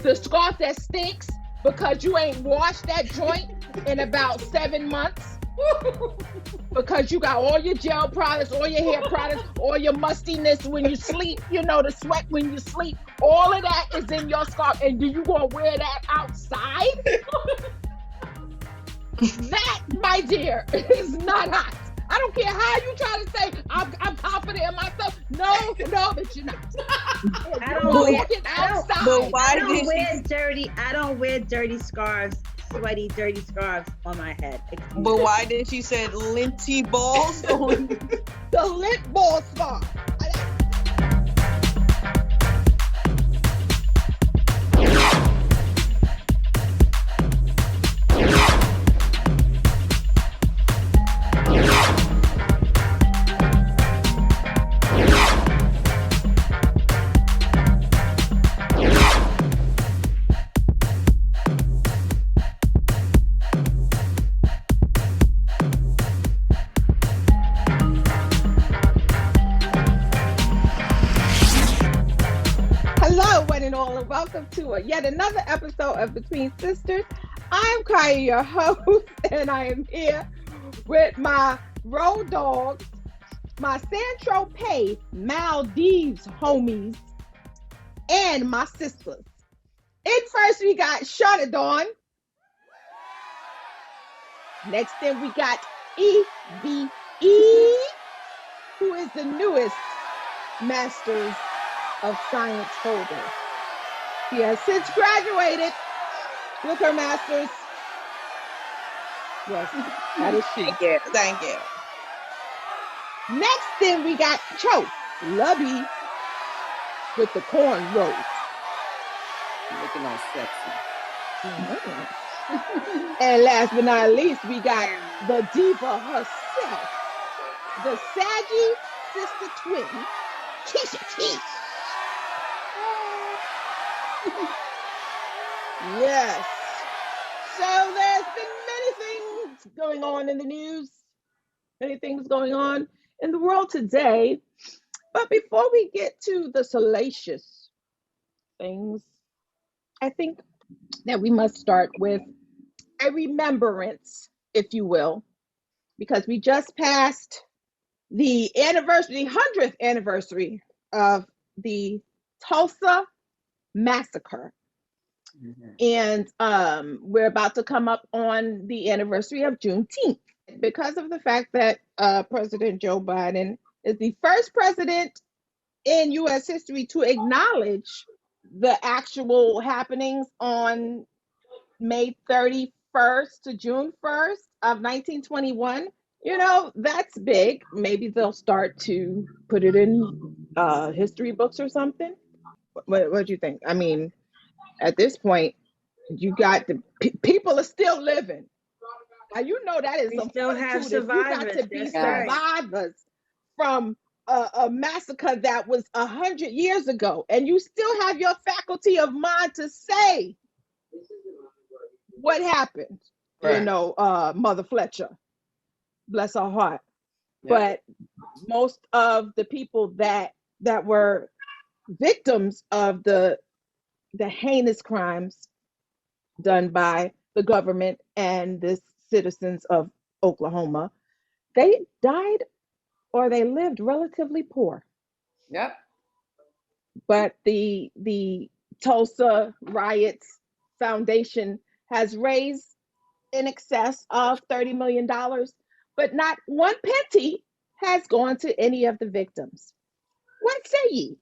The scarf that stinks because you ain't washed that joint in about 7 months. Because you got all your gel products, all your hair products, all your mustiness when you sleep, the sweat when you sleep. All of that is in your scarf. And do you gonna wear that outside? That, my dear, is not hot. I don't care how you try to say I'm confident in myself. No, that you're not. I don't wear dirty scarves, sweaty, dirty scarves on my head. But why did she say linty balls? The lint ball scarf. Welcome to yet another episode of Between Sisters. I'm Kaya, your host, and I am here with my road dogs, my Saint-Tropez Maldives homies, and my sisters. In first, we got Shauna Dawn. Next in, we got EVE, who is the newest Masters of Science holder. She has since graduated with her master's. Yes, that is she. Thank you. Next, then we got Cho Lubby with the cornrows. Looking all sexy. Mm-hmm. And last but not least, we got the diva herself, the saggy sister twin, Keisha T. Yes. So there's been many things going on in the news, many things going on in the world today. But before we get to the salacious things, I think that we must start with a remembrance, if you will, because we just passed the 100th anniversary of the Tulsa massacre. Mm-hmm. And we're about to come up on the anniversary of Juneteenth because of the fact that President Joe Biden is the first president in U.S. history to acknowledge the actual happenings on May 31st to June 1st of 1921. That's big. Maybe they'll start to put it in history books or something. What do you think? I mean, at this point, you got the people are still living. Now, that is we some still have survivors. You got to be survivors from a massacre that was 100 years ago, and you still have your faculty of mind to say what happened. Right. Mother Fletcher, bless her heart. Yep. But most of the people that were victims of the heinous crimes done by the government and the citizens of Oklahoma, they died or they lived relatively poor. Yep. But the Tulsa Riots Foundation has raised in excess of $30 million, but not one penny has gone to any of the victims. What say ye?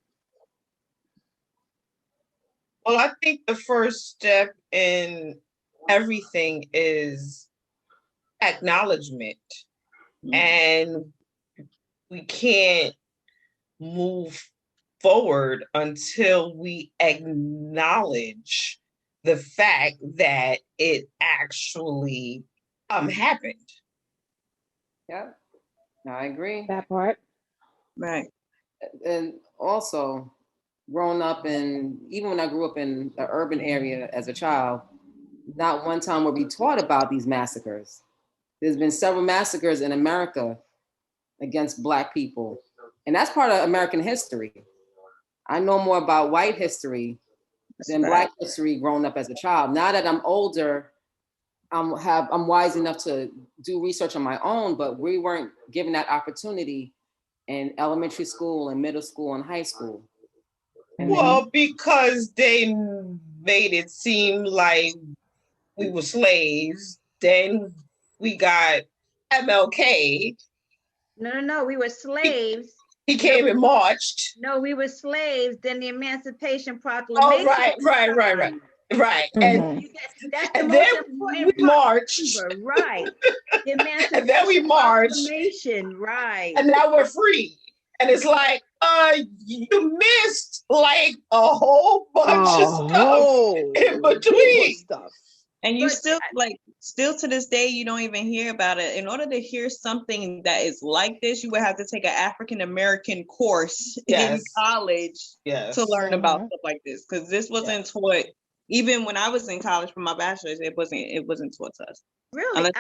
Well, I think the first step in everything is acknowledgement. Mm-hmm. And we can't move forward until we acknowledge the fact that it actually happened. Yeah, I agree. That part. Right. And also, growing up even when I grew up in the urban area as a child, not one time were we taught about these massacres. There's been several massacres in America against Black people. And that's part of American history. I know more about white history than Black history growing up as a child. Now that I'm older, I'm wise enough to do research on my own, but we weren't given that opportunity in elementary school and middle school and high school. Well, because they made it seem like we were slaves. Then we got MLK. No, we were slaves. He came and marched. No, we were slaves. Then the Emancipation Proclamation. Oh, right. Mhm. That's the And most then important we marched. part, right? The Emancipation And then we marched. Proclamation, right? And now we're free. And it's like, you missed like a whole bunch of stuff in between. Stuff. And you But still to this day, you don't even hear about it. In order to hear something that is like this, you would have to take an African American course in college to learn about stuff like this. Because this wasn't taught, even when I was in college for my bachelor's, it wasn't taught to us. Really,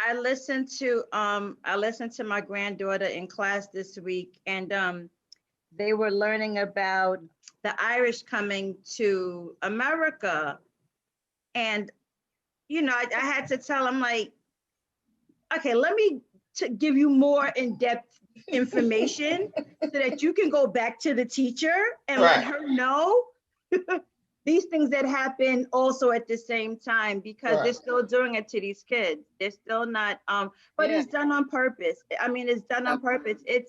I listened to my granddaughter in class this week, and they were learning about the Irish coming to America. And, I had to tell them, like, okay, let me give you more in-depth information so that you can go back to the teacher and let her know these things that happen also at the same time, because they're still doing it to these kids. They're still not, but it's done on purpose. I mean, it's done on purpose. It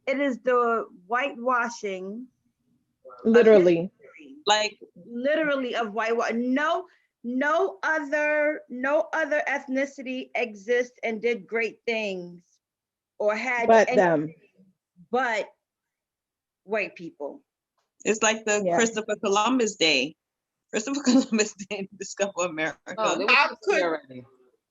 is the whitewashing. Literally. Literally of whitewash. No other ethnicity exists and did great things or had but white people. It's like the Christopher Columbus Day. Christopher Columbus didn't discover America. Oh,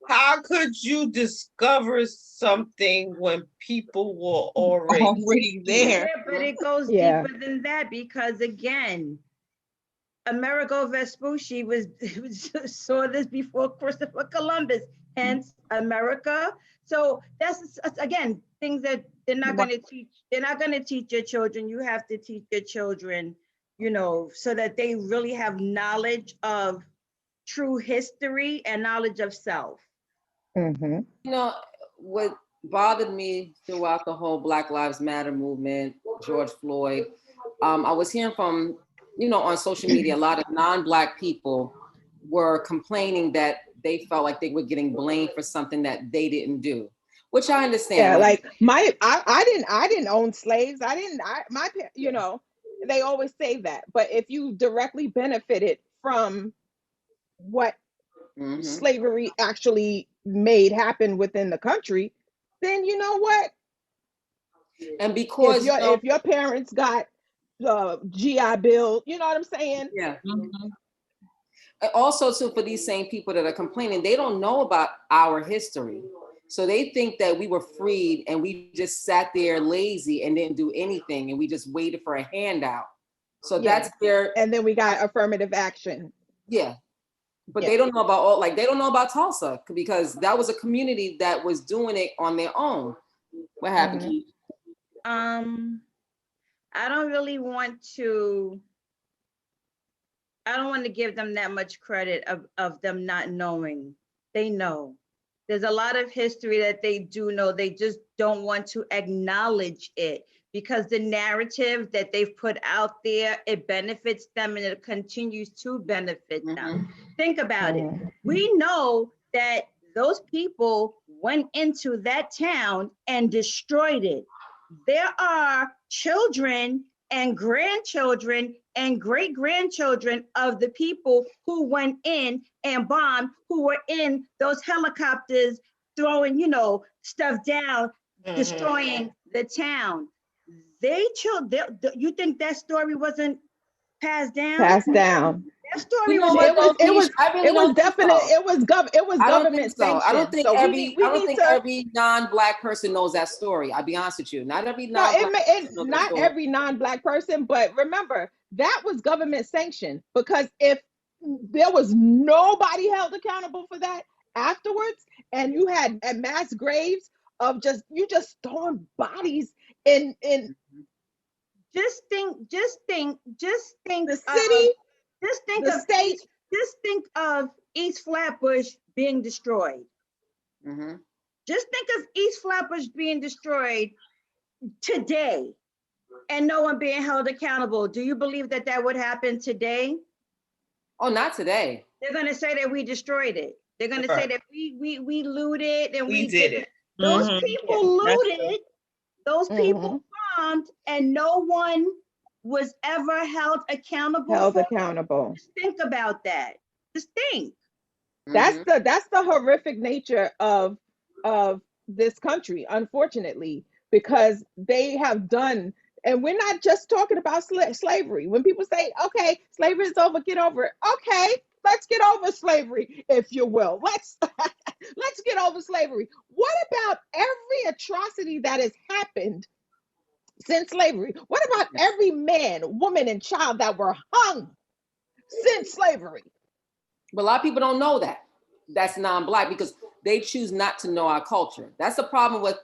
how could you discover something when people were already there? Yeah, but it goes deeper than that, because again, Amerigo Vespucci saw this before Christopher Columbus, hence America. So that's again things that they're not going to teach. They're not going to teach your children. You have to teach your children, so that they really have knowledge of true history and knowledge of self. Mm-hmm. What bothered me throughout the whole Black Lives Matter movement, George Floyd, I was hearing from, on social media, a lot of non-Black people were complaining that they felt like they were getting blamed for something that they didn't do, which I understand. Yeah, like I didn't own slaves. They always say that. But if you directly benefited from what slavery actually made happen within the country, then you know what? And because if your parents got GI Bill, you know what I'm saying? Yeah. Also, too, for these same people that are complaining, they don't know about our history. So they think that we were freed and we just sat there lazy and didn't do anything and we just waited for a handout. So that's their... And then we got affirmative action. Yeah. But they don't know about they don't know about Tulsa, because that was a community that was doing it on their own. What happened, Keith? I don't want to give them that much credit of them not knowing. They know. There's a lot of history that they do know. They just don't want to acknowledge it, because the narrative that they've put out there, it benefits them and it continues to benefit them. Think about it. We know that those people went into that town and destroyed it. There are children and grandchildren and great-grandchildren of the people who went in and bombed, who were in those helicopters throwing, stuff down, destroying the town. You think that story wasn't passed down? Passed down. That story it was government sanctioned. I don't think every non-Black person knows that story. I'll be honest with you. Not every every non-Black person, but remember, that was government sanctioned, because if there was nobody held accountable for that afterwards, and you had mass graves of just throwing bodies in Just think the city, the state. Just think of East Flatbush being destroyed. Mm-hmm. Just think of East Flatbush being destroyed today and no one being held accountable. Do you believe that that would happen today? Oh, not today. They're going to say that we destroyed it. They're going to say that we looted and we did it. Those people looted. Those people bombed, and no one was ever held accountable. Just think about that. Just think. That's the horrific nature of this country, unfortunately, because they have done, and we're not just talking about slavery. When people say, okay, slavery is over, get over it. Okay, let's get over slavery, if you will. Let's get over slavery. What about every atrocity that has happened since slavery? What about every man, woman, and child that were hung since slavery? But a lot of people don't know that. That's non-Black because they choose not to know our culture. That's the problem with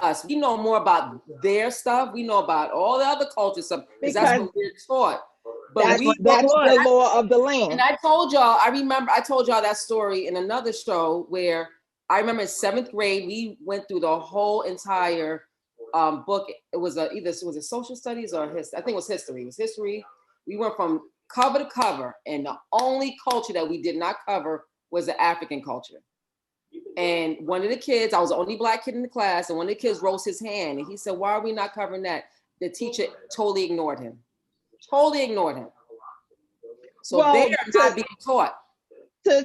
us. We know more about their stuff. We know about all the other culture stuff because that's what we're taught. But that's the law of the land. And I told y'all that story in another show where I remember in 7th grade, we went through the whole entire book. It was either social studies or history. I think it was history. It was history. We went from cover to cover, and the only culture that we did not cover was the African culture. And one of the kids, I was the only Black kid in the class, and one of the kids rose his hand and he said, "Why are we not covering that?" The teacher totally ignored him. So they are not being taught. To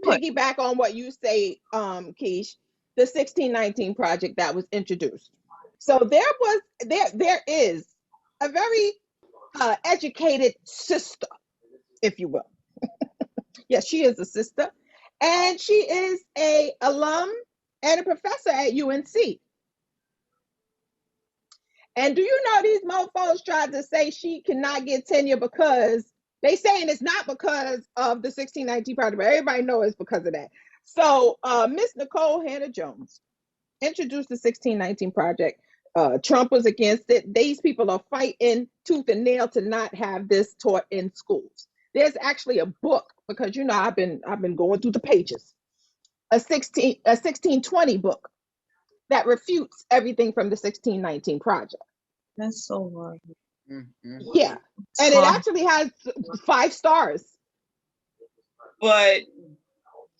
piggyback on what you say, Keish, the 1619 project that was introduced. So there is a very educated sister, if you will. Yes, she is a sister, and she is a alum and a professor at UNC. And do you know these mofos tried to say she cannot get tenure because they saying it's not because of the 1619 project, but everybody knows it's because of that. So Miss Nicole Hannah-Jones introduced the 1619 project. Trump was against it. These people are fighting tooth and nail to not have this taught in schools. There's actually a book, because I've been going through the pages, a 1620 book that refutes everything from the 1619 project. That's so hard. Yeah, and it actually has 5 stars. But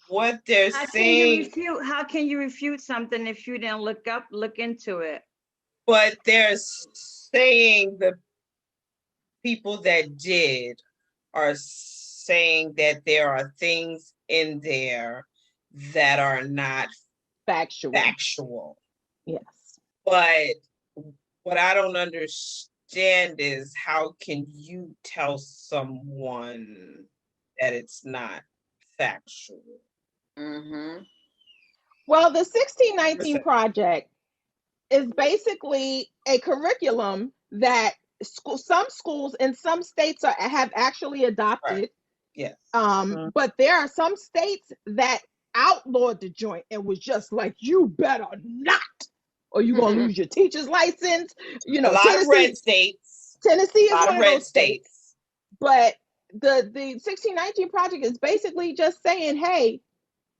what they're saying, how can you refute something if you didn't look into it? But they're saying the people that did are saying that there are things in there that are not factual. Yes. But what I don't understand is, how can you tell someone that it's not factual? Mm-hmm. Well, the 1619 project is basically a curriculum that some schools in some states have actually adopted. Right. Yes. But there are some states that outlawed the joint and was just like, you better not, or you're gonna lose your teacher's license. A lot of red states. Tennessee is one of those states. But the 1619 project is basically just saying, hey,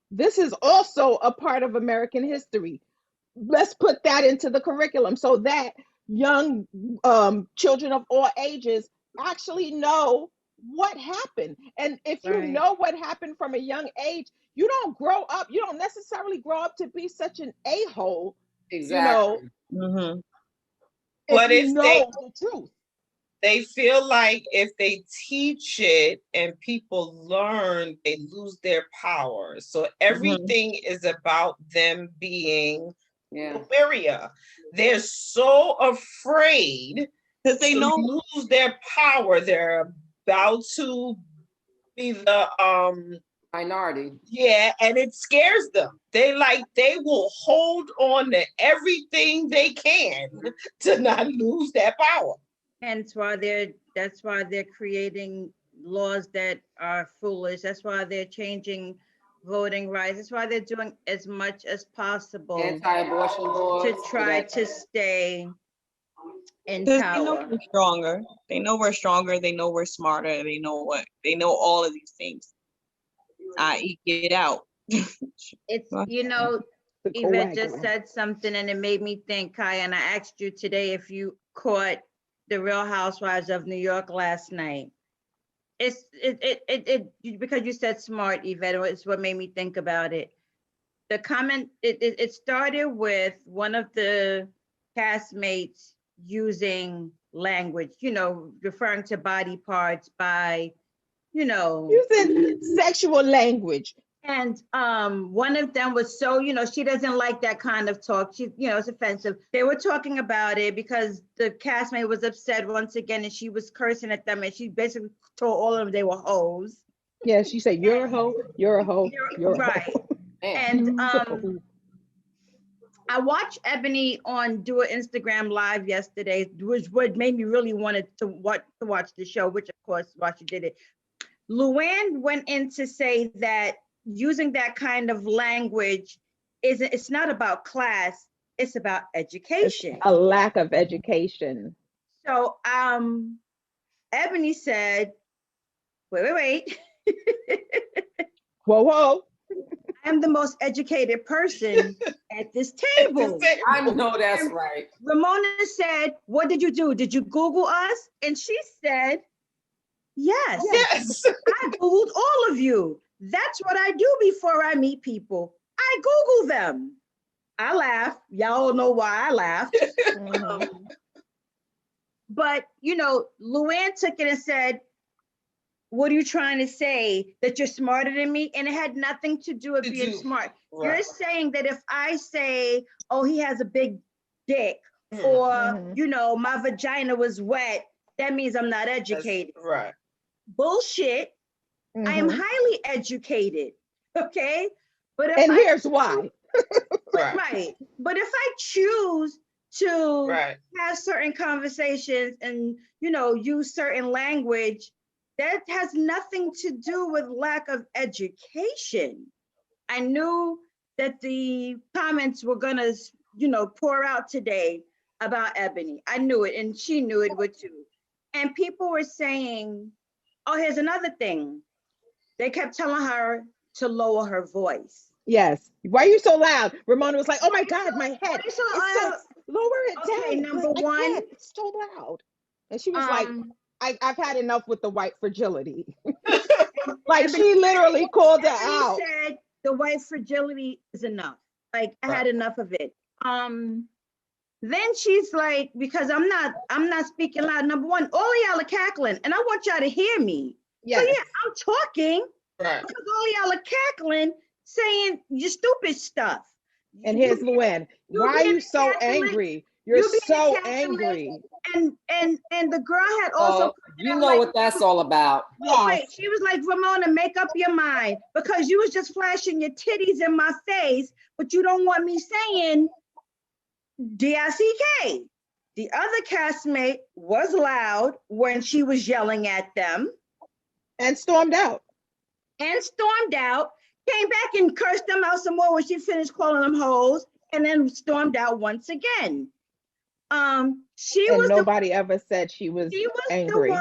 this is also a part of American history. Let's put that into the curriculum so that young children of all ages actually know what happened. And if you know what happened from a young age, you don't necessarily grow up to be such an a-hole. Exactly. But if you know the truth. They feel like if they teach it and people learn, they lose their power. So everything is about them being superior. They're so afraid because they know lose their power. They're about to be the minority. Yeah, and it scares them. They will hold on to everything they can to not lose that power. Hence why that's why they're creating laws that are foolish. That's why they're changing voting rights. That's why they're doing as much as possible anti-abortion laws to try to stay in They power. know we're stronger. They know we're stronger. They know we're smarter. They know all of these things. I.e. get out. It's, you know, Yvette just said something and it made me think, Kaya, and I asked you today if you caught the Real Housewives of New York last night. It's because you said smart, Yvette, it's what made me think about it. The comment, it started with one of the castmates using language, you know, referring to body parts by, you know, using sexual language. And one of them was so, you know, she doesn't like that kind of talk. She, you know, it's offensive. They were talking about it because the castmate was upset once again and she was cursing at them and she basically told all of them they were hoes. Yeah, she said, you're a hoe, you're a hoe, you're a right. hoe. And I watched Ebony do an Instagram live yesterday, which what made me really wanted to watch the show, which of course why she did it. Luann went in to say that using that kind of language it's not about class, it's about education. It's a lack of education. So Ebony said, wait. Whoa. I'm the most educated person at this table. I know that's right. Ramona said, what did you do? Did you Google us? And she said, yes. I Googled all of you. That's what I do before I meet people. I Google them. I laugh. Y'all know why I laughed. But, you know, Luann took it and said, what are you trying to say? That you're smarter than me? And it had nothing to do with being smart. Right. You're saying that if I say, oh, he has a big dick, or, you know, my vagina was wet, that means I'm not educated. That's right. Bullshit. I am highly educated. Okay. But if here's why. Right. But if I choose to have certain conversations and, you know, use certain language, that has nothing to do with lack of education. I knew that the comments were gonna, you know, pour out today about Ebony. I knew it, and she knew it would too. And people were saying, oh, here's another thing. They kept telling her to lower her voice. Yes. Why are you so loud? Ramona was like, oh my God, my head. So lower it down. Number one. It's so loud. And she was like, I've had enough with the white fragility. Like she literally called it out. She said the white fragility is enough. Like I had enough of it. Then she's like, because I'm not speaking loud. Number one, all of y'all are cackling, and I want y'all to hear me. Yes. So yeah, I'm talking because all of y'all are cackling, saying your stupid stuff. And here's Luann. Why are you so angry? You're so angry. And the girl had also you know like, what that's all about. Wait, she was like, Ramona, make up your mind, because you was just flashing your titties in my face, but you don't want me saying DICK. The other castmate was loud when she was yelling at them. And stormed out. Came back and cursed them out some more when she finished calling them hoes, and then stormed out once again. Nobody ever said she was angry.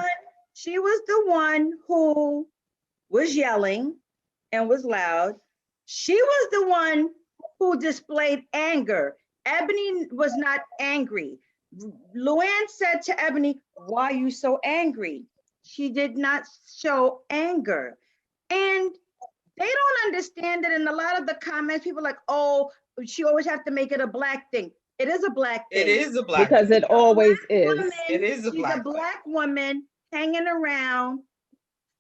She was the one who was yelling and was loud. She was the one who displayed anger. Ebony was not angry. Luann said to Ebony, why are you so angry? She did not show anger. And they don't understand it. In a lot of the comments, people are like, oh, she always have to make it a black thing. It is a black thing. It is a black because thing. It always is. Woman, it is a black She's a black woman hanging around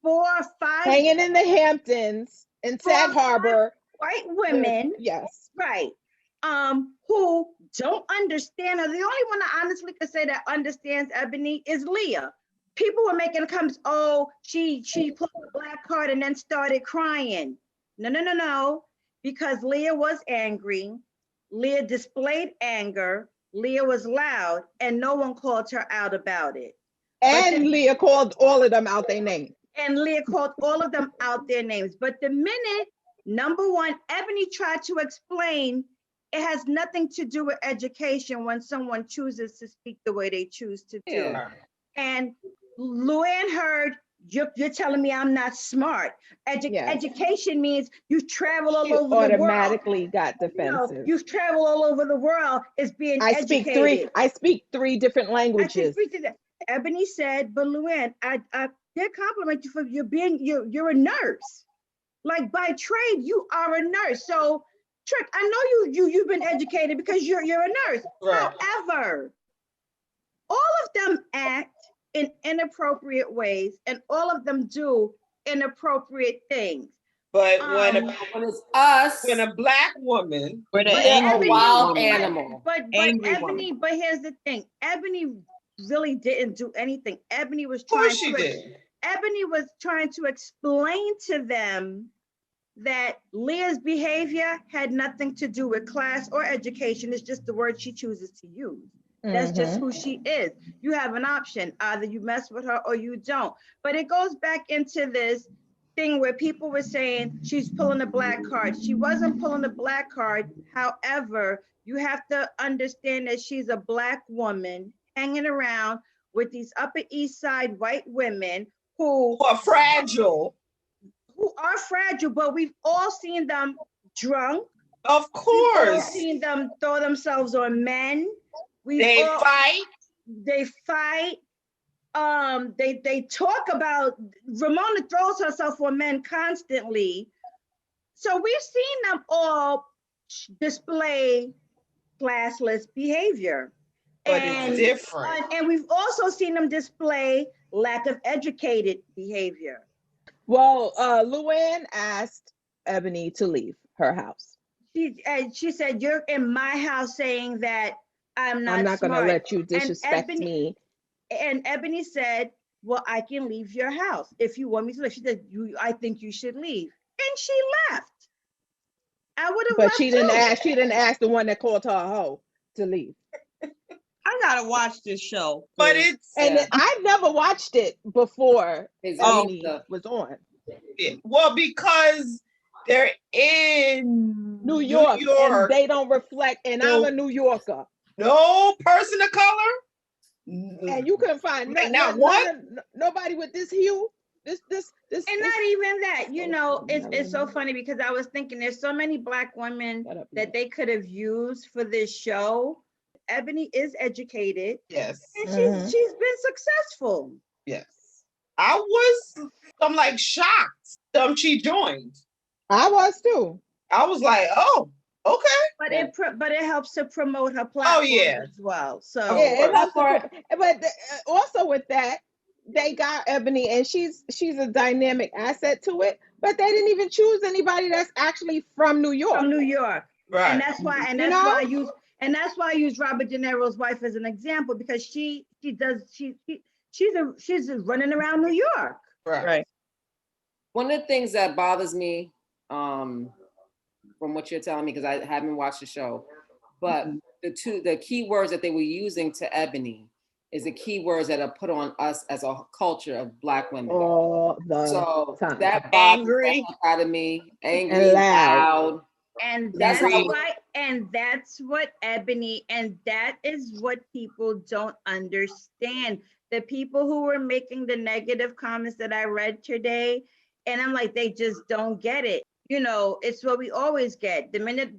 4 or 5. Hanging in the Hamptons, in Sag Harbor. White women. Yes. Right. Who don't understand her. The only one I honestly could say that understands Ebony is Leah. People were making comments, oh, she pulled a black card and then started crying. No. Because Leah was angry. Leah displayed anger. Leah was loud, and no one called her out about it. And Leah called all of them out their names. And Leah called all of them out their names. But the minute, number one, Ebony tried to explain it has nothing to do with education when someone chooses to speak the way they choose to do. And Luann heard, you're telling me I'm not smart. Education means you travel all over the world. Automatically got defensive. You travel all over the world is being educated. I speak three different languages. Ebony said, but Luann, I did compliment you for you're a nurse. Like by trade, you are a nurse. So Trick, I know you've been educated because you're a nurse. Right. However, all of them act in inappropriate ways, and all of them do inappropriate things. But when it's us, when a Black woman, we're a wild animal. But Ebony, but here's the thing: Ebony really didn't do anything. Ebony was trying Ebony was trying to explain to them that Leah's behavior had nothing to do with class or education. It's just the word she chooses to use. That's just who she is. You have an option. Either you mess with her or you don't. But it goes back into this thing where people were saying she's pulling a black card. She wasn't pulling a black card. However, you have to understand that she's a Black woman hanging around with these Upper East Side white women who are fragile. But we've all seen them drunk. Of course. We've all seen them throw themselves on men. They fight. They talk about, Ramona throws herself on men constantly. So we've seen them all display classless behavior. But it's different. And we've also seen them display lack of educated behavior. Well, Luann asked Ebony to leave her house. She said, you're in my house saying that I'm not going to let you disrespect me. And Ebony said, well, I can leave your house if you want me to leave. She said, I think you should leave. And she left. I would have left. But she didn't ask the one that called her a hoe to leave. I gotta watch this show. But I never watched it before Ebony was on. Well, because they're in New York. And they don't reflect, and I'm a New Yorker. No person of color. And you couldn't find nobody with this hue. This not even that. It's so funny because I was thinking there's so many Black women that they could have used for this show. Ebony is educated. Yes. And she's been successful. Yes. I'm like shocked she joined. I was too. I was like, oh, okay. But it helps to promote her platform as well. So it helps but also with that, they got Ebony and she's a dynamic asset to it, but they didn't even choose anybody that's actually from New York. From New York. Right. And that's why I use Robert De Niro's wife as an example, because she's running around New York. Right. One of the things that bothers me, from what you're telling me, because I haven't watched the show, but the key words that they were using to Ebony is the key words that are put on us as a culture of Black women. All the time. That bothers out of me. Angry, loud. And that's what Ebony, and that is what people don't understand. The people who were making the negative comments that I read today, and I'm like, they just don't get it. It's what we always get. The minute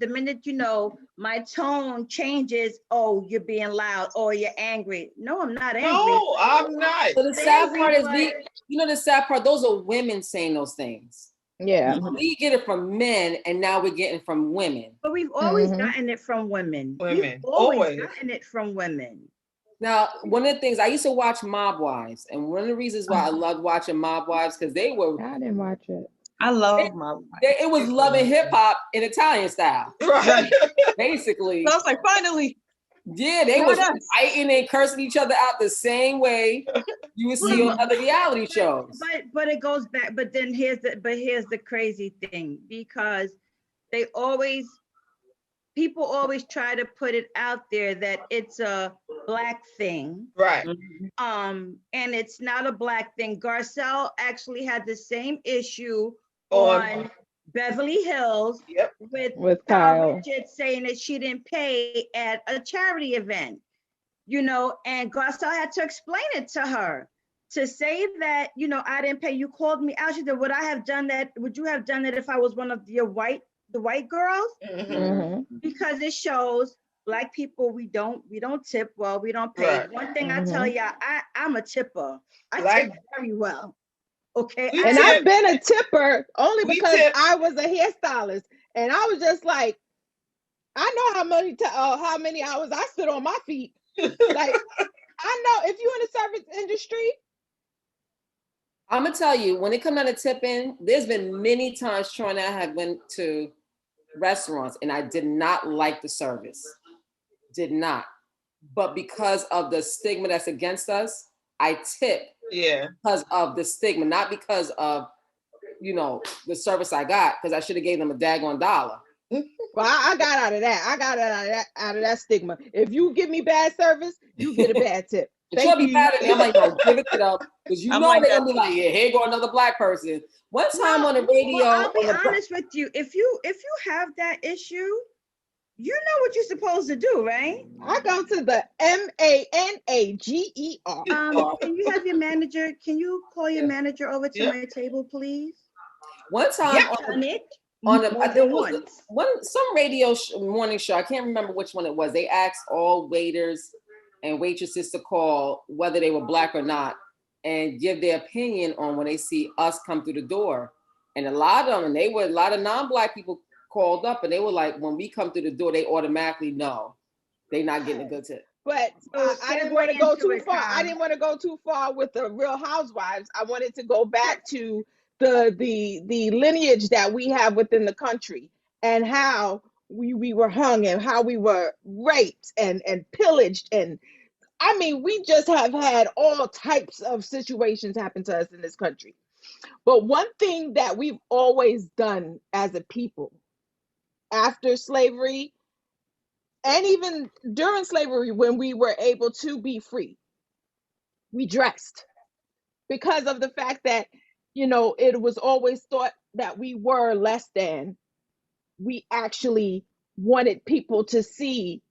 my tone changes, oh, you're being loud, or you're angry. No, I'm not angry. No, I'm not. So the sad part is the sad part, those are women saying those things. Yeah. We get it from men, and now we're getting from women. But we've always gotten it from women. We've always gotten it from women. Now, one of the things, I used to watch Mob Wives, and one of the reasons why I loved watching Mob Wives, because they were... I didn't watch it. I love Mob Wives. It was loving hip-hop in Italian style. Right. Basically. So I was like, finally. Yeah, they was fighting and cursing each other out the same way you would see on other reality shows. But it goes back. But then here's the crazy thing, because people always try to put it out there that it's a Black thing, right? And it's not a Black thing. Garcelle actually had the same issue on Beverly Hills with Kyle Richards saying that she didn't pay at a charity event, you know, and Garcelle had to explain it to her. To say that, you know, I didn't pay, you called me out. She said, would you have done that if I was one of the white girls? Because it shows Black people, we don't tip well, we don't pay. Right. One thing I tell y'all, I'm a tipper. I tip very well. Okay. And I've been a tipper only because I was a hairstylist. And I was just like, I know how many hours I sit on my feet. Like, I know if you're in the service industry. I'm gonna tell you, when it comes down to tipping, there's been many times Troy and I have went to restaurants and I did not like the service. Did not. But because of the stigma that's against us, I tip because of the stigma, not because of, you know, the service I got, because I should have gave them a daggone $1. Well, I got out of that. I got out of that stigma. If you give me bad service, you get a bad tip. She'll be mad at me. I'm like, no, give it to them. Because you know they're gonna be like, yeah, here go another Black person. One time on the radio. Well, I'll be honest with you. If you have that issue, you know what you're supposed to do, right? I go to the MANAGER. Can you have your manager? Can you call your manager over to my table, please? One time on some radio morning show, I can't remember which one it was. They asked all waiters and waitresses to call whether they were Black or not and give their opinion on when they see us come through the door. And a lot of them, a lot of non-Black people called up and they were like, when we come through the door, they automatically know they're not getting a good tip. But I didn't want to go too far. I didn't want to go too far with the Real Housewives. I wanted to go back to the lineage that we have within the country and how we were hung and how we were raped and pillaged. And I mean, we just have had all types of situations happen to us in this country. But one thing that we've always done as a people after slavery and even during slavery, when we were able to be free, we dressed because of the fact that, you know, it was always thought that we were less than. We actually wanted people to see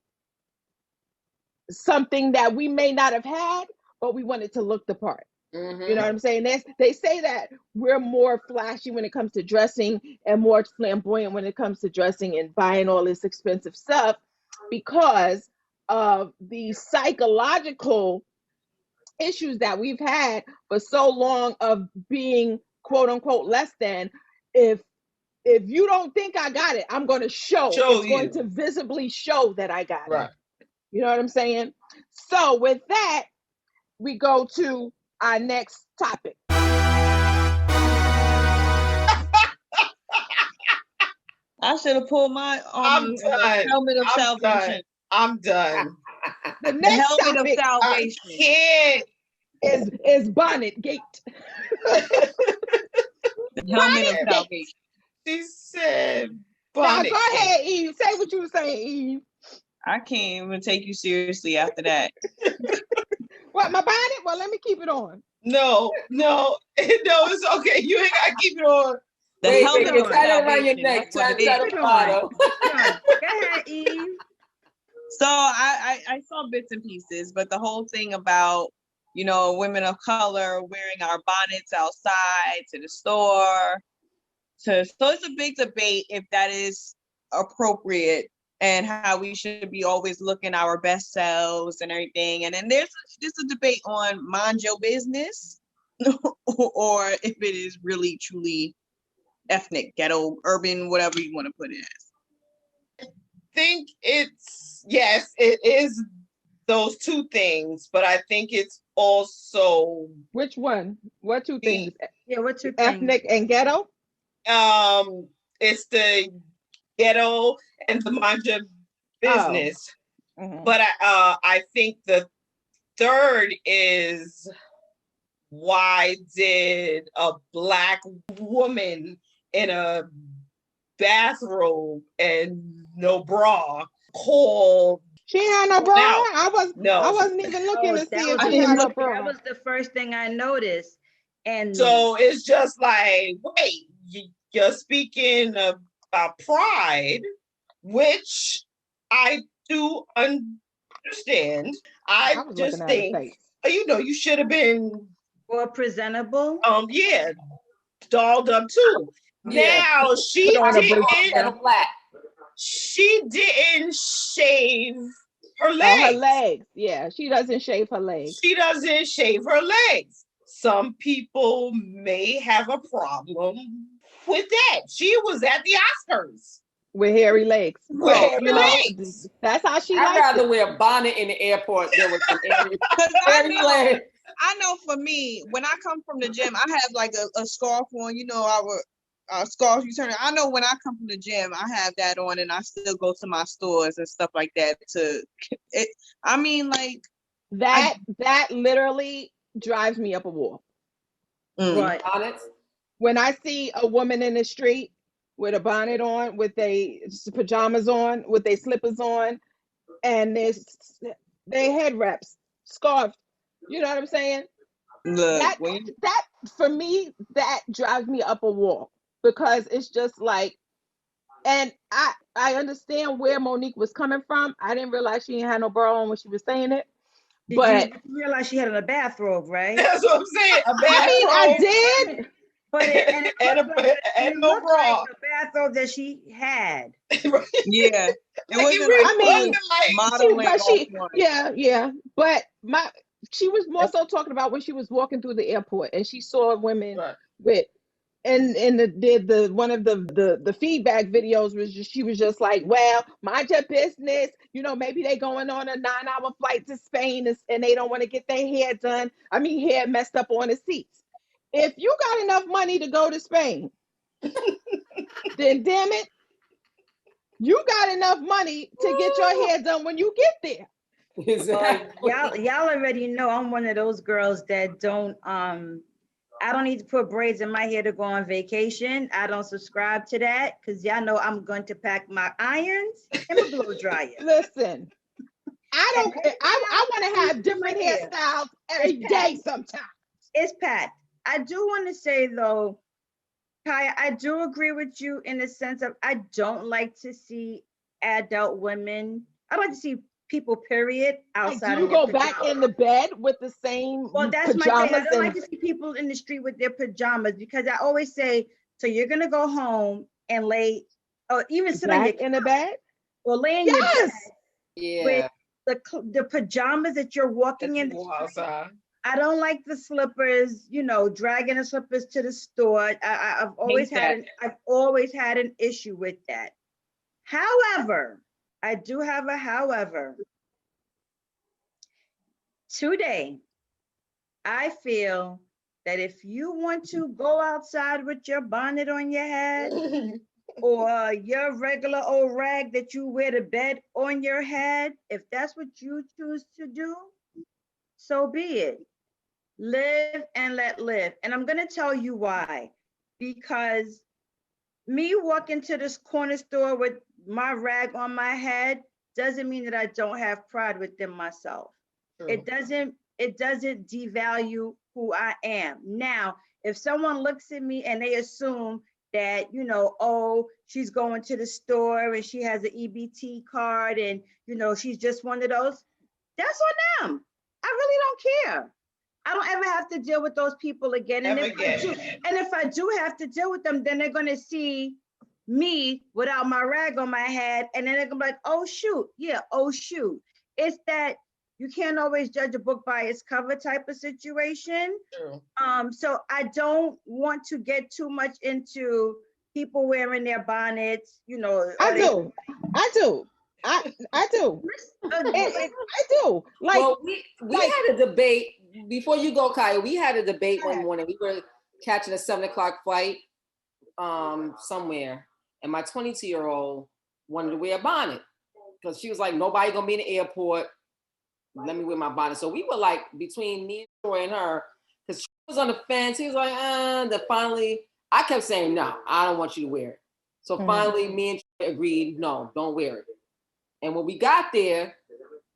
something that we may not have had, but we wanted to look the part. You know what I'm saying? They say that we're more flashy when it comes to dressing and more flamboyant when it comes to dressing and buying all this expensive stuff because of the psychological issues that we've had for so long of being quote unquote less than. If you don't think I got it, I'm going to show it's you. Going to visibly show that I got it. You know what I'm saying? So with that, we go to our next topic. I should have pulled my helmet of salvation. I'm done. The next helmet topic of salvation is bonnet gate. The helmet of salvation. She said bonnet. Now, go ahead, Eve. Say what you were saying, Eve. I can't even take you seriously after that. What, my bonnet? Well, let me keep it on. No, it's okay. You ain't gotta keep it on. The helmet on. Tie it around your neck. Tie the bottom. Go ahead, Eve. So I saw bits and pieces, but the whole thing about, you know, women of color wearing our bonnets outside to the store. So it's a big debate if that is appropriate and how we should be always looking our best selves and everything. And then there's a debate on mind your business or if it is really truly ethnic, ghetto, urban, whatever you want to put it as. I think yes, it is those two things, but I think it's also. Which one? What two things? Yeah, what two things? Ethnic and ghetto? It's the ghetto and the mind your business. But I think the third is, why did a Black woman in a bathrobe and no bra call? She had no bra. I wasn't even looking to see if she had no bra. That was the first thing I noticed. And so it's just like, wait, you're speaking about pride, which I do understand. I was just looking at her think, face. you should have been more presentable. Yeah, dolled up too. Yeah. Now she didn't shave her legs. Oh, her legs. Yeah, she doesn't shave her legs. She doesn't shave her legs. Some people may have a problem with that. She was at the Oscars with hairy legs. With legs. That's how she I'd likes rather it. wear a bonnet in the airport than with some hairy legs. I know for me, when I come from the gym, I have like a scarf on, our scarf you turn. I know when I come from the gym, I have that on and I still go to my stores and stuff like that that literally drives me up a wall. Right. When I see a woman in the street with a bonnet on, with their pajamas on, with their slippers on, and they head wraps, scarf, you know what I'm saying? That for me, that drives me up a wall, because it's just like, and I understand where Monique was coming from. I didn't realize she didn't have no bra on when she was saying it. But you realize she had on a bathrobe, right? That's what I'm saying. A bathrobe. I did. But it no bra. like the bathrobe that she had. Yeah. It wasn't yeah. But she was more so talking about when she was walking through the airport and she saw women with, and the one of the feedback videos was she was just like, well, mind your business, maybe they going on a 9-hour flight to Spain and they don't want to get their hair done. Hair messed up on the seats. If you got enough money to go to Spain, then damn it, you got enough money to get your hair done when you get there. Exactly. Y'all already know I'm one of those girls that don't I don't need to put braids in my hair to go on vacation. I don't subscribe to that, because y'all know I'm going to pack my irons and my blow dryer. Listen, I want to have different hairstyles every day sometimes. It's packed. I do want to say though, Kaya, I do agree with you in the sense of I don't like to see adult women. I like to see people, period, outside. You go back in the bed with the same that's pajamas. my thing. I don't like to see people in the street with their pajamas, because I always say, so you're gonna go home and lay, or even sit on in the bed, or lay in your bed, with the pajamas that you're walking in. I don't like the slippers, dragging the slippers to the store. I've always had an issue with that. However, I do have a however. Today, I feel that if you want to go outside with your bonnet on your head or your regular old rag that you wear to bed on your head, if that's what you choose to do, so be it. Live and let live. And I'm going to tell you why. Because me walking to this corner store with my rag on my head doesn't mean that I don't have pride within myself. True. It doesn't devalue who I am. Now, if someone looks at me and they assume that, she's going to the store and she has an EBT card and, she's just one of those, that's on them. I really don't care. I don't ever have to deal with those people again. And if I do have to deal with them, then they're going to see me without my rag on my head. And then they're going to be like, oh, shoot. Yeah, oh, shoot. It's that you can't always judge a book by its cover type of situation. True. So I don't want to get too much into people wearing their bonnets, I do. I do. I do. Like, well, we had a debate before you go, Kaya. We had a debate one morning. We were catching a 7:00 flight somewhere, and my 22-year-old wanted to wear a bonnet because she was like, "Nobody gonna be in the airport. Let me wear my bonnet." So we were like between me and Troy and her, because she was on the fence. He was like, Then finally, I kept saying, "No, I don't want you to wear it." So finally, me and Troy agreed, "No, don't wear it." And when we got there,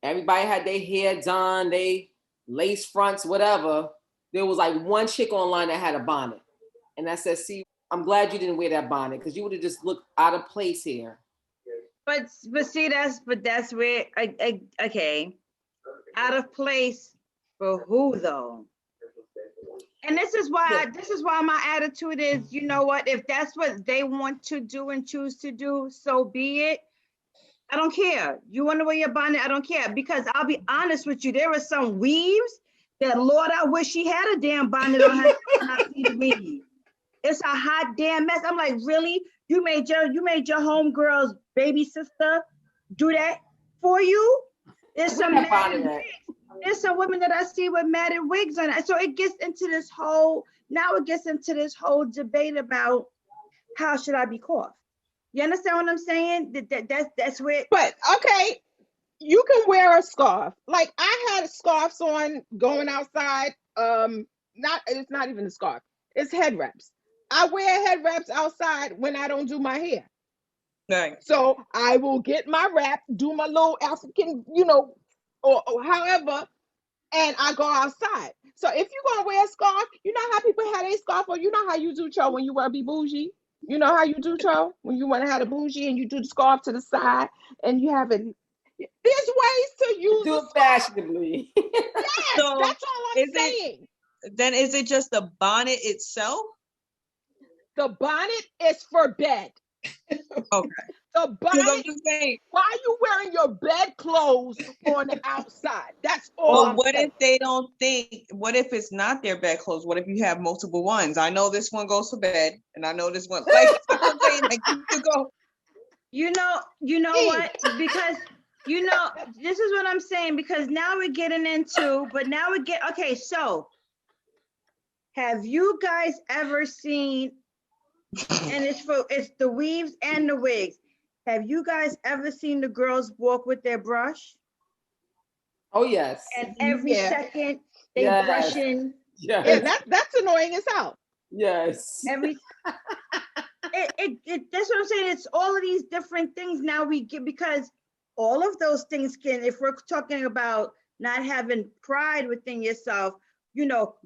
everybody had their hair done, they lace fronts, whatever. There was like one chick online that had a bonnet. And I said, see, I'm glad you didn't wear that bonnet because you would have just looked out of place here. But see, that's where okay, out of place for who though? And this is why my attitude is, you know what? If that's what they want to do and choose to do, so be it. I don't care. You want to wear your bonnet? I don't care, because I'll be honest with you. There are some weaves that, Lord, I wish she had a damn bonnet on her when I see the weave. It's a hot damn mess. I'm like, really? You made your homegirl's baby sister do that for you? There's some women that I see with matted wigs on it. So it gets into this whole debate about how should I be coiffed? You understand what I'm saying? That's where. But okay, you can wear a scarf. Like I had scarves on going outside. It's not even a scarf. It's head wraps. I wear head wraps outside when I don't do my hair. Right. So I will get my wrap, do my little African, or however, and I go outside. So if you're gonna wear a scarf, you know how people have a scarf, or you know how you do, Cho, when you want to be bougie. You know how you do, Cho, when you want to have a bougie and you do the scarf to the side and you have it. There's ways to use do it fashionably. Yes, so that's all I'm saying. Then is it just the bonnet itself? The bonnet is for bed. Okay. The bonnet. Why are you wearing your bed clothes on the outside? That's all. Well, what if they don't think? What if it's not their bed clothes? What if you have multiple ones? I know this one goes to bed, and I know this one. Like I'm saying, like you could go. You know what? Because this is what I'm saying. Because now we're getting into, okay. So, have you guys ever seen? And it's the weaves and the wigs. Have you guys ever seen the girls walk with their brush? Oh yes. And every second they brushing. Yeah, that's annoying as hell. Yes. That's what I'm saying. It's all of these different things now we get, because all of those things can, if we're talking about not having pride within yourself,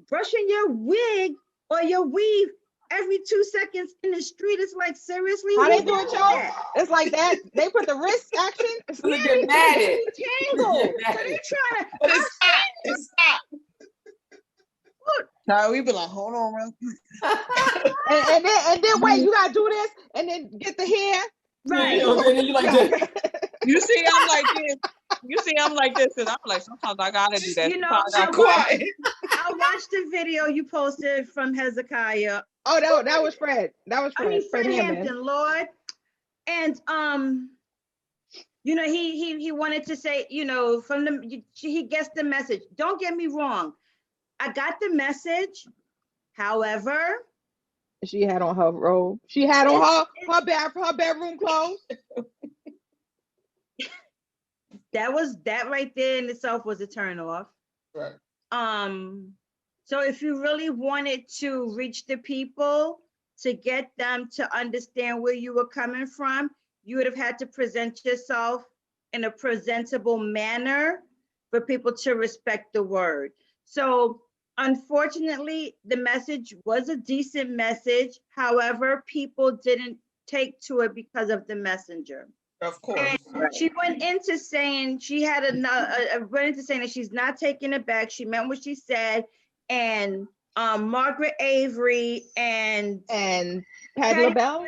brushing your wig or your weave every 2 seconds in the street. It's like, seriously? How they do it, y'all? It's like that. They put the wrist action. It's like they're mad at it. Tangled. So they're trying to. But it's hot. No, we be like, hold on, real quick. and then wait, you gotta do this, and then get the hair. Right. And then you like this. You see, I'm like this. Because I'm like, sometimes I gotta do that. I watched the video you posted from Hezekiah. Oh, that was Fred. That was Fred. Fred Hampton, Lord. And he wanted to say, he gets the message. Don't get me wrong. I got the message. However, she had on her robe. She had on her bedroom clothes. That right there in itself was a turn off. Right. So if you really wanted to reach the people, to get them to understand where you were coming from, you would have had to present yourself in a presentable manner for people to respect the word. So unfortunately, the message was a decent message. However, people didn't take to it because of the messenger. Of course. And she went into saying that she's not taking it back. She meant what she said. And Margaret Avery and Patti LaBelle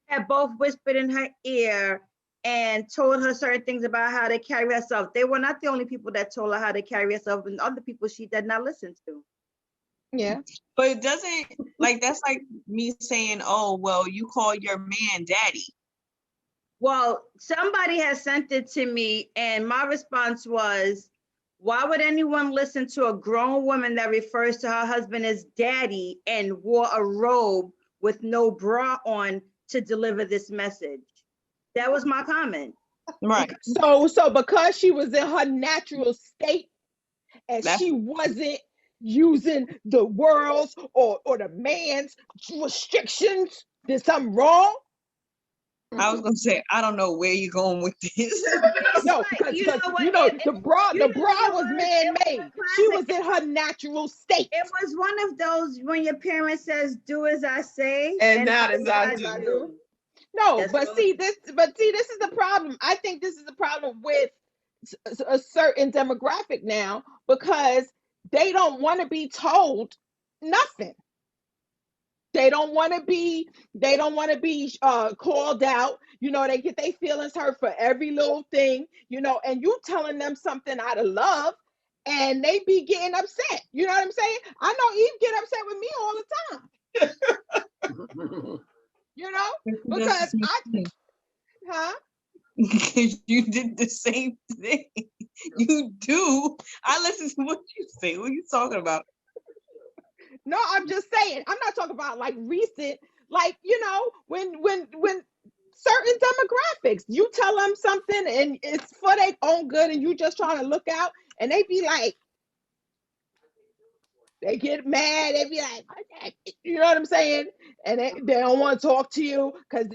had both whispered in her ear and told her certain things about how to carry herself. They were not the only people that told her how to carry herself, and other people she did not listen to. Yeah. But it doesn't, that's like me saying, oh, well, you call your man daddy. Well, somebody has sent it to me, and my response was, why would anyone listen to a grown woman that refers to her husband as daddy and wore a robe with no bra on to deliver this message? That was my comment. Right. So because she was in her natural state and she wasn't using the world's or the man's restrictions, did something wrong? I was gonna say, I don't know where you're going with this. No, because the bra was man-made. She was in her natural state. It was one of those when your parent says, "Do as I say," and not as I do. No, but see this is the problem. I think this is the problem with a certain demographic now, because they don't want to be told nothing. They don't want to be called out. They get their feelings hurt for every little thing, and you telling them something out of love, and they be getting upset. You know what I'm saying? I know Eve get upset with me all the time. Because because you did the same thing. You do. I listen to what you say. What are you talking about? No, I'm just saying. I'm not talking about like recent, like, when certain demographics, you tell them something and it's for their own good and you just trying to look out, and they be like, they get mad, they be like, you know what I'm saying? And they don't want to talk to you because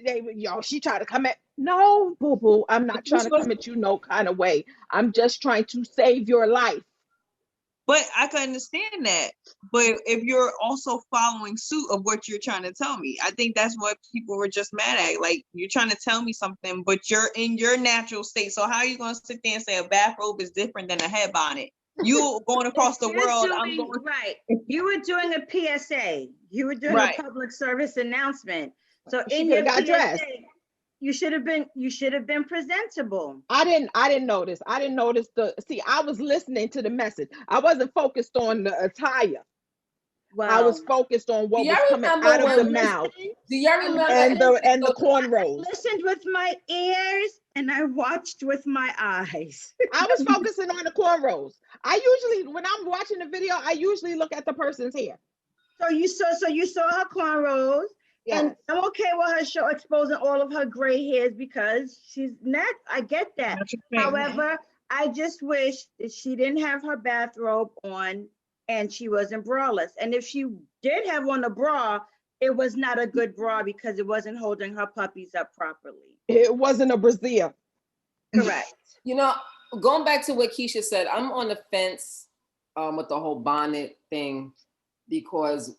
she tried to come at, no, boo-boo, I'm not trying to come at you no kind of way. I'm just trying to save your life. But I can understand that. But if you're also following suit of what you're trying to tell me, I think that's what people were just mad at. Like, you're trying to tell me something, but you're in your natural state. So how are you going to sit there and say a bathrobe is different than a head bonnet? You going across the world. Right. You were doing a PSA. You were doing a public service announcement. So in your PSA, dressed. You should have been presentable. I didn't notice. I didn't notice I was listening to the message. I wasn't focused on the attire. Wow. I was focused on what was coming out of the mouth. Do y'all remember? And the cornrows. I listened with my ears and I watched with my eyes. I was focusing on the cornrows. I usually, when I'm watching the video, I usually look at the person's hair. So you saw her cornrows. Yes. And I'm okay with her exposing all of her gray hairs because she's not. I get that. However, I just wish that she didn't have her bathrobe on and she wasn't braless. And if she did have on a bra, it was not a good bra because it wasn't holding her puppies up properly. It wasn't a brassiere. Correct. Going back to what Keisha said, I'm on the fence with the whole bonnet thing, because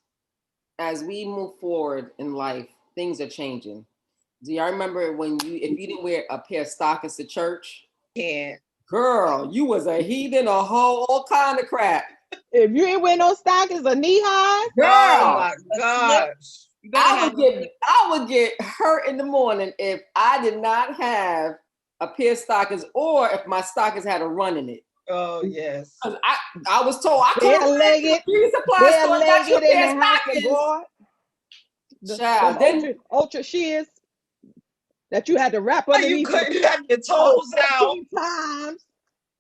as we move forward in life, things are changing. Do y'all remember if you didn't wear a pair of stockings to church? Yeah. Girl, you was a heathen, a hoe, all kind of crap. If you ain't wear no stockings or knee highs, girl, oh my gosh. I would get hurt in the morning if I did not have a pair of stockings, or if my stockings had a run in it. Oh yes. I was told I couldn't legged, and the ultra shears that you had to wrap underneath. You couldn't have your toes out. Times.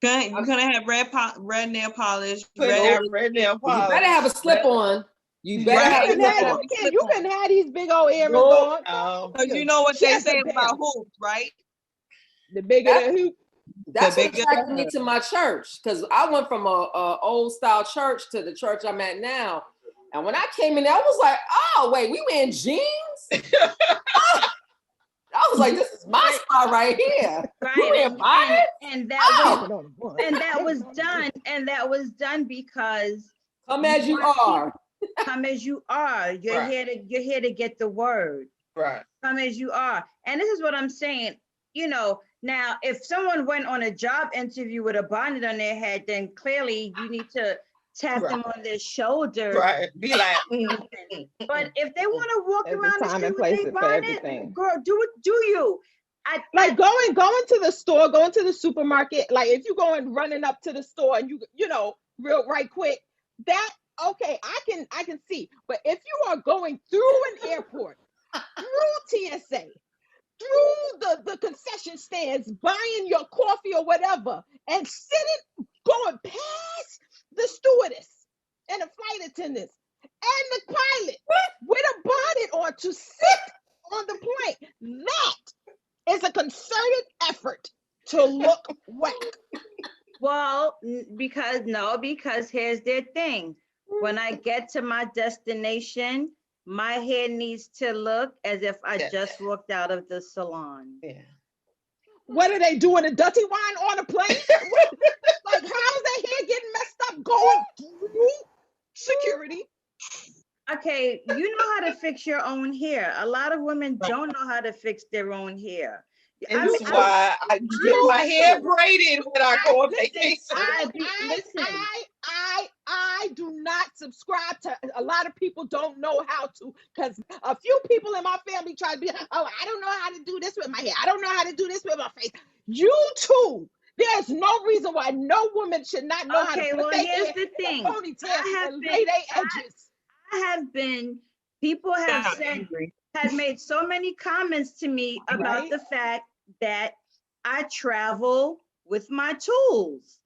You're gonna have red nail polish. Red nail polish. You better have a slip on. You better you can have these big old earrings on. You know what they say about hoops, right? The bigger the hoop. That's what attracted me to my church, because I went from a old style church to the church I'm at now. And when I came in there, I was like, oh, wait, we wearing jeans? I was like, this is my spot right here. Right. And that was done because come as you are. Come as you are. You're here to get the word. Right. Come as you are. And this is what I'm saying. Now, if someone went on a job interview with a bonnet on their head, then clearly you need to tap them on their shoulder. Right. Be like, But if they want to walk around the street with their bonnet, girl, do you? Like going to the store, going to the supermarket, like if you're going running up to the store and real right quick, that okay, I can see. But if you are going through an airport, through TSA, through the concession stands, buying your coffee or whatever, and going past the stewardess and the flight attendants and the pilot with a bonnet on to sit on the plane, that is a concerted effort to look whack. Well, because here's their thing. When I get to my destination, My hair needs to look as if I just walked out of the salon. Yeah. What are they doing? A dirty wine on a plane? Like, how is that hair getting messed up going through security? Okay, you know how to fix your own hair. A lot of women don't know how to fix their own hair. That's why I get my hair braided when I go on vacation. I do not subscribe to. A lot of people don't know how to, because a few people in my family try to be, oh, I don't know how to do this with my hair. I don't know how to do this with my face. You too. There's no reason why no woman should not know how to put their hair in a ponytail and lay their edges. People have had made so many comments to me about the fact that I travel with my tools.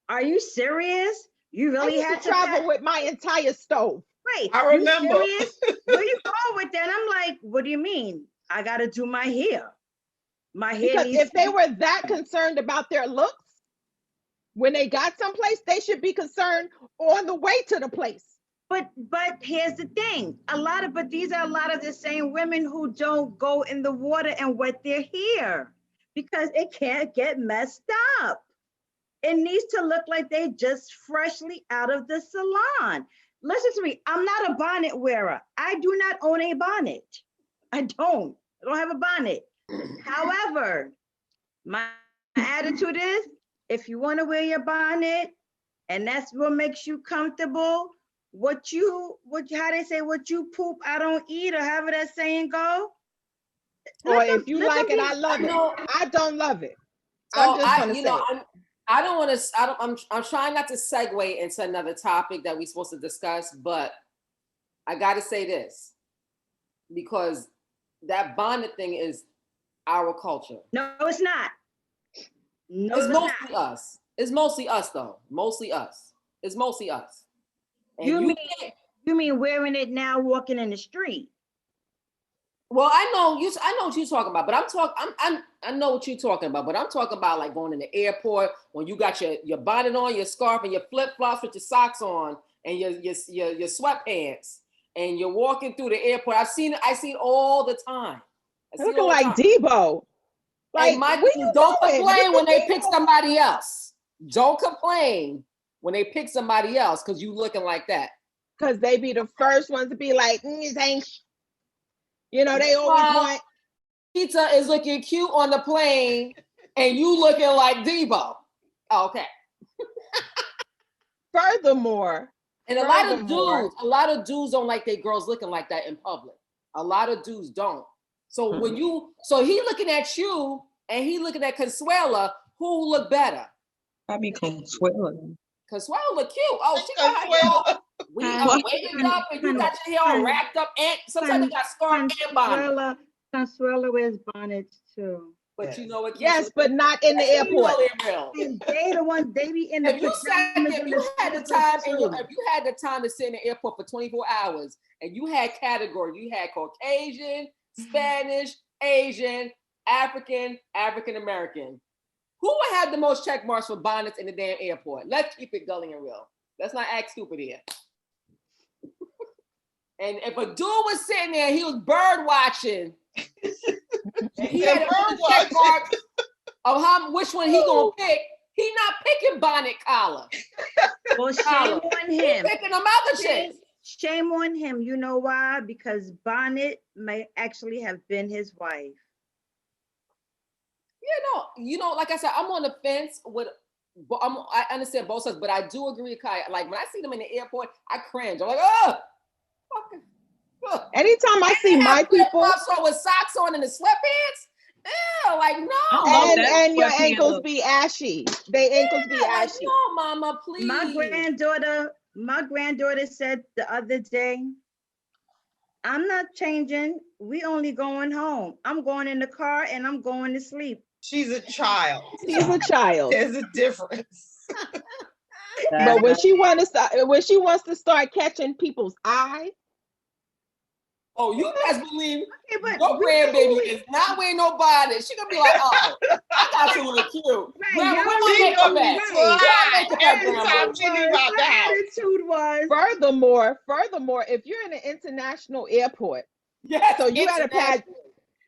Are you serious? You really had to travel with my entire stove. Right. I remember. Where you going with that? I'm like, what do you mean? I got to do my hair. My hair because if they were that concerned about their looks, when they got someplace, they should be concerned on the way to the place. But here's the thing. These are a lot of the same women who don't go in the water and wet their hair because it can't get messed up. It needs to look like they just freshly out of the salon. Listen to me. I'm not a bonnet wearer. I do not own a bonnet. I don't have a bonnet. However, my attitude is, if you want to wear your bonnet and that's what makes you comfortable, how they say, what you poop, I don't eat, or however that saying go. Or if you like it, I love it. I don't love it. I'm just gonna say. I'm trying not to segue into another topic that we're supposed to discuss, but I got to say this because that bonnet thing is our culture. No, it's not. No, it's mostly us. It's mostly us, though. Mostly us. It's mostly us. And you mean wearing it now, walking in the street? Well, I know what you're talking about, but I know what you're talking about, but I'm talking about like going in the airport when you got your bonnet on, your scarf, and your flip flops with your socks on, and your sweatpants, and you're walking through the airport. I seen all the time. Looking like Debo. Like don't complain when they pick somebody else. Don't complain when they pick somebody else because you looking like that. Because they be the first ones to be like, this ain't. You know, they always want. Pizza is looking cute on the plane, and you looking like Debo. Okay. Furthermore, and a lot of dudes don't like their girls looking like that in public. A lot of dudes don't. So so he looking at you, and he looking at Consuela. Who look better? Probably Consuela. Consuela look cute. Oh, she got her hair. We are waiting up, and you got your hair all wrapped up, and sometimes you got scarf and bonnet. Consuela wears bonnets too. But you know what? Yes, but not in the airport. And they the ones they be in the. If you had the time to sit in the airport for 24 hours, and you had categories, you had Caucasian, Spanish, Asian, African, African American. Who would have the most check marks for bonnets in the damn airport? Let's keep it gully and real. Let's not act stupid here. And if a dude was sitting there, he was bird watching. And he had a check mark of which one he gonna pick. He not picking bonnet collar. Well, shame on him. He picking them other chicks. Shame on him. You know why? Because bonnet may actually have been his wife. You know, like I said, I'm on the fence with. I understand both sides, but I do agree with Kai. Like when I see them in the airport, I cringe. I'm like, oh, fucking. Anytime I see my people with socks on and the sweatpants, ew, like no. And your ankles be ashy. They ankles be ashy. Like, no, mama, please. My granddaughter said the other day, I'm not changing. We only going home. I'm going in the car and I'm going to sleep. She's a child. She's a child. There's a difference. But when she wants to start catching people's eye, Oh, you best believe but your grandbaby is not wearing no bonnet. She gonna be like, oh, I got to look cute. Right, Grandma, y'all where my makeup at? Anytime she leave out the house. Attitude was. Furthermore, if you're in an international airport, yes, so you gotta pass.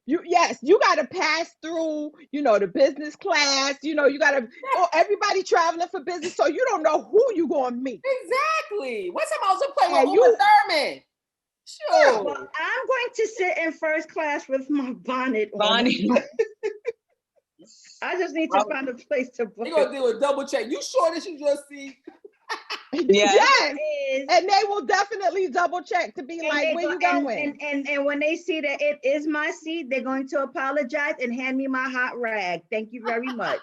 You gotta pass through, the business class. You gotta. Oh, everybody traveling for business, so you don't know who you gonna meet. Exactly. What's I'm supposed to play with Uma Thurman? Sure. Well, I'm going to sit in first class with my bonnet on. I just need to find a place to book. You're gonna do a double check. You sure that you just see? Yes. And they will definitely double check to be like, where you going? And when they see that it is my seat, they're going to apologize and hand me my hot rag. Thank you very much.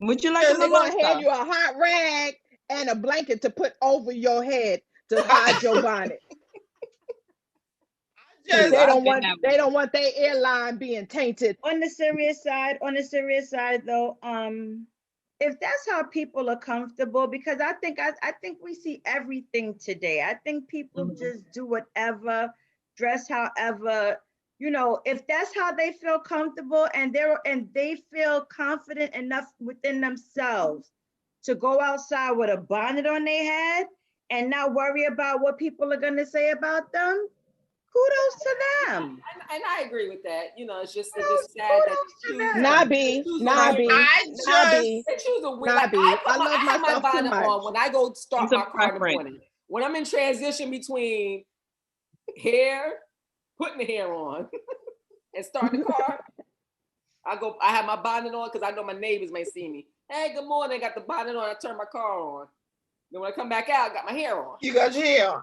Would you like They're going to hand you a hot rag and a blanket to put over your head to hide your bonnet. They don't want their airline being tainted. On the serious side though, if that's how people are comfortable, because I think we see everything today. I think people just do whatever, dress however, if that's how they feel comfortable and they feel confident enough within themselves to go outside with a bonnet on their head and not worry about what people are going to say about them. Kudos to them. And I agree with that. It's just sad that they choose. Nobby. They choose a weird. I have my bonnet on when I go start my car in the morning. When I'm in transition between putting the hair on, and starting the car, I have my bonnet on because I know my neighbors may see me. Hey, good morning. I got the bonnet on. I turn my car on. Then when I come back out, I got my hair on. You got your hair on.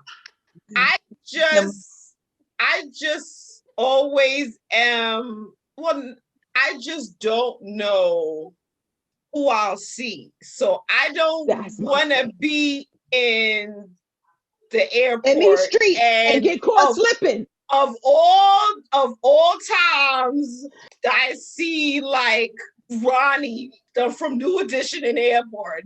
I just always am. Well, I just don't know who I'll see. So I don't want to be in the airport in these streets and get caught slipping. Of all times, I see like RHONY from New Edition in airport.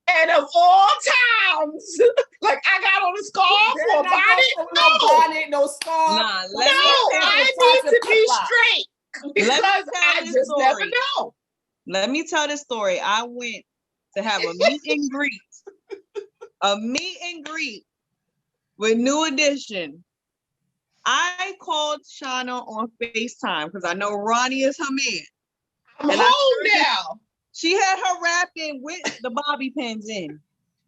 And of all times, like I got on a scarf or bonnet. No bonnet, no scarf. I need to be straight because I just never know. Let me tell this story. I went to have a meet and greet with New Edition. I called Shauna on FaceTime because I know RHONY is her man. I'm home now. She had her wrapping with the bobby pins in.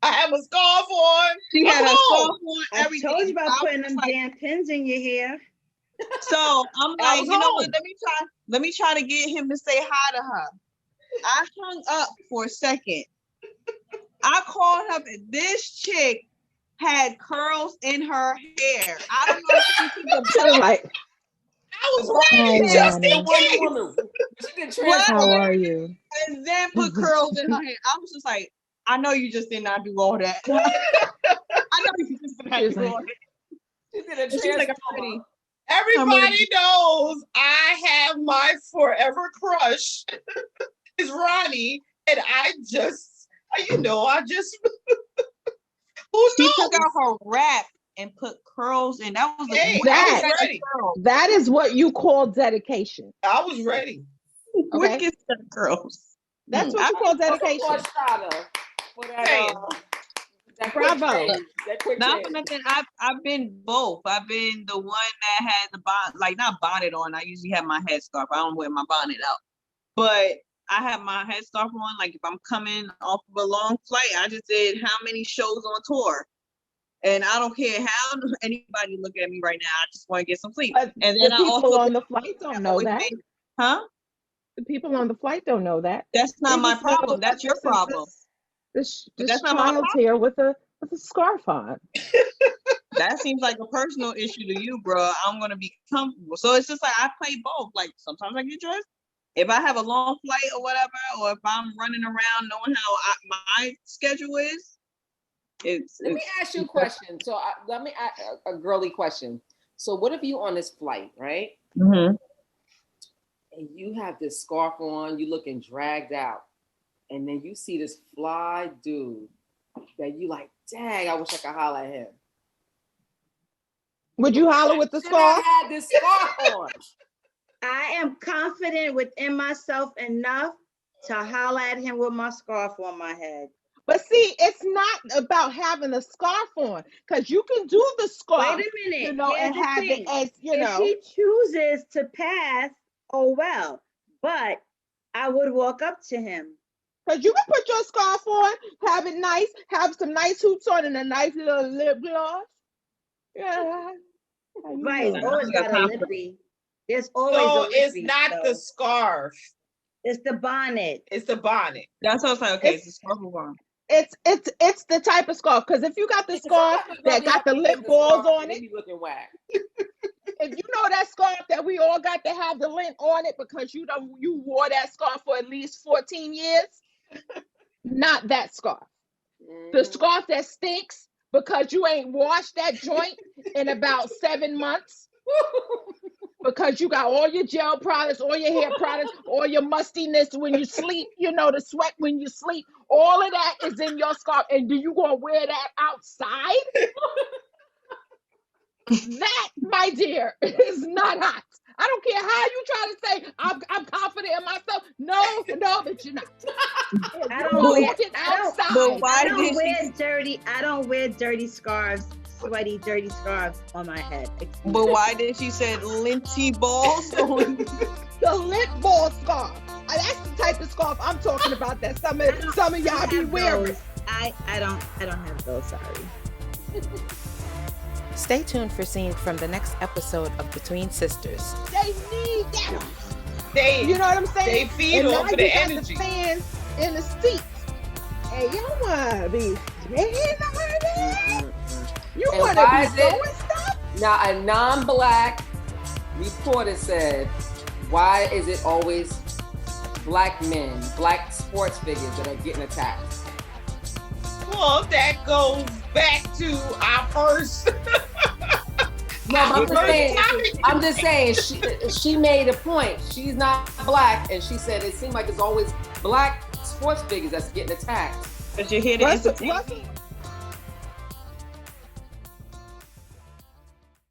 I have a scarf on. She had her scarf on. Everything. I told you about putting them damn pins in your hair. So I'm like, you know what? Let me try to get him to say hi to her. I hung up for a second. I called her. This chick had curls in her hair. I don't know if she took like. I was ready just in case. How are you? And then put curls in her hair. I was just like, I know you just did not do all that. I know you just did not do all that. She did a transformer. Everybody knows I have my forever crush is RHONY, and I just who knows? She took out her wrap and put curls in. That was that is what you call dedication. I was ready. Okay. Wicked curls. That's what you call dedication. Bravo. Not for nothing. I've been both. I've been the one that had the not bonnet on. I usually have my headscarf. I don't wear my bonnet out, but I have my headscarf on. Like if I'm coming off of a long flight, I just did how many shows on tour. And I don't care how anybody look at me right now. I just want to get some sleep. And then the people on the flight don't know that. Huh? The people on the flight don't know that. That's not my problem. That's your problem. This child's here with a scarf on. That seems like a personal issue to you, bro. I'm gonna be comfortable. So it's just like I play both. Like sometimes I get dressed. If I have a long flight or whatever, or if I'm running around knowing how my schedule is. Let me ask you a question. So let me ask a girly question. So what if you on this flight, right? Mm-hmm. And you have this scarf on, you looking dragged out, and then you see this fly dude that you like, dang, I wish I could holler at him. Would you holler with the Should scarf? have had this scarf on. I am confident within myself enough to holler at him with my scarf on my head. But see, it's not about having a scarf on, because you can do the scarf. Wait a minute. You know, Here's and the have thing. it as, you if know. he chooses to pass, oh well. But I would walk up to him. Because you can put your scarf on, have it nice, have some nice hoops on and a nice little lip gloss. Yeah. Right. Always got a lippy. There's always a lippy. It's not the scarf. It's the bonnet. It's the bonnet. That's what I was like, okay, it's the scarf on. It's the type of scarf, because if you got the scarf that got the lip balls on it, looking whack. if you know that scarf that we all got to have the lint on it because you wore that scarf for at least 14 years, not that scarf. The scarf that stinks because you ain't washed that joint in about 7 months. Because you got all your gel products, all your hair products, all your mustiness when you sleep, you know, the sweat when you sleep, all of that is in your scarf. And do you gonna wear that outside? That, my dear, is not hot. I don't care how you try to say I'm confident in myself. No, but you're not. I don't wear dirty scarves. Sweaty, dirty scarves on my head. But why did she say linty balls? The lint ball scarf. That's the type of scarf I'm talking about that some of y'all be wearing. I don't have those, sorry. Stay tuned for scenes from the next episode of Between Sisters. They need that. You know what I'm saying? They feed off of the energy. The fans in the seats. Hey, y'all wanna be sweating on that? You want to be doing stuff? Now, a non-black reporter said, why is it always black men, black sports figures that are getting attacked? Well, that goes back to our first. No, I'm just saying, she made a point. She's not black, and she said it seemed like it's always black sports figures that's getting attacked. But you're here to entertain.